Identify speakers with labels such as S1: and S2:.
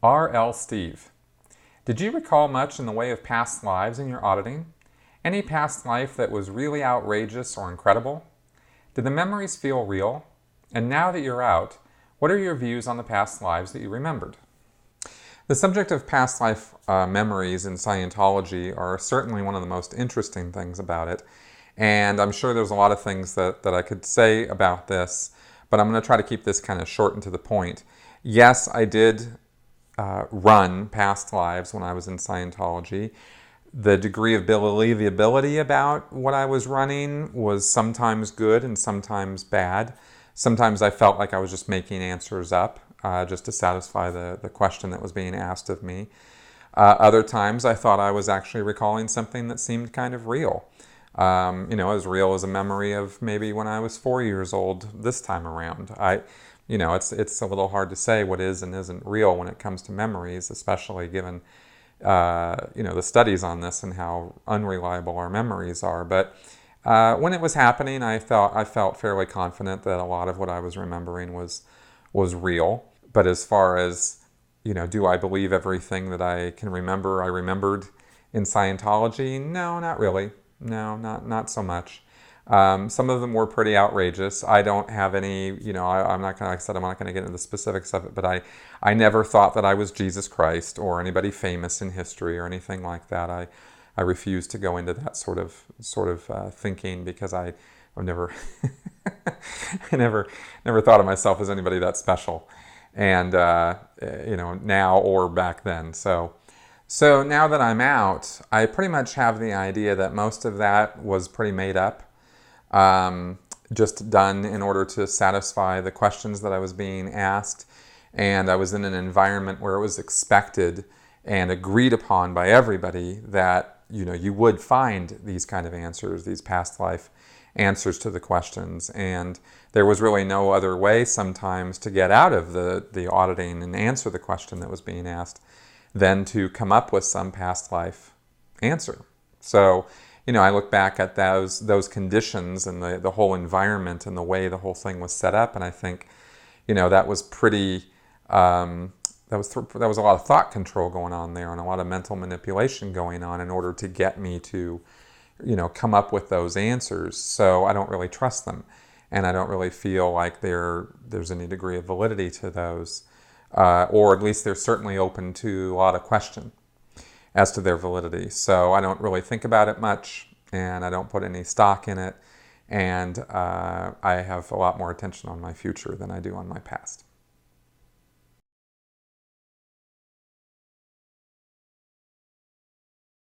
S1: R.L. Steve. Did you recall much in the way of past lives in your auditing? Any past life that was really outrageous or incredible? Did the memories feel real? And now that you're out, what are your views on the past lives that you remembered? The subject of past life memories in Scientology are certainly one of the most interesting things about it. And I'm sure there's a lot of things that I could say about this, but I'm going to try to keep this kind of short and to the point. Yes, I did run past lives when I was in Scientology. The degree of believability about what I was running was sometimes good and sometimes bad. Sometimes I felt like I was just making answers up just to satisfy the question that was being asked of me. Other times I thought I was actually recalling something that seemed kind of real. As real as a memory of maybe when I was 4 years old this time around. It's a little hard to say what is and isn't real when it comes to memories, especially given the studies on this and how unreliable our memories are. But when it was happening, I felt fairly confident that a lot of what I was remembering was real. But as far as do I believe everything that I can remember I remembered in Scientology? No, not really. No, not so much. Some of them were pretty outrageous. I don't have any, I'm not going to, like I said, I'm not going to get into the specifics of it, but I never thought that I was Jesus Christ or anybody famous in history or anything like that. I refuse to go into that sort of thinking because I've never, I never thought of myself as anybody that special, and now or back then. So now that I'm out, I pretty much have the idea that most of that was pretty made up. Just done in order to satisfy the questions that I was being asked. And I was in an environment where it was expected and agreed upon by everybody that, you would find these kind of answers, these past life answers to the questions. And there was really no other way sometimes to get out of the auditing and answer the question that was being asked than to come up with some past life answer. So, I look back at those conditions and the whole environment and the way the whole thing was set up, and I think, that was pretty. That was a lot of thought control going on there, and a lot of mental manipulation going on in order to get me to, come up with those answers. So I don't really trust them, and I don't really feel like there's any degree of validity to those, or at least they're certainly open to a lot of question as to their validity. So I don't really think about it much, and I don't put any stock in it, and I have a lot more attention on my future than I do on my past.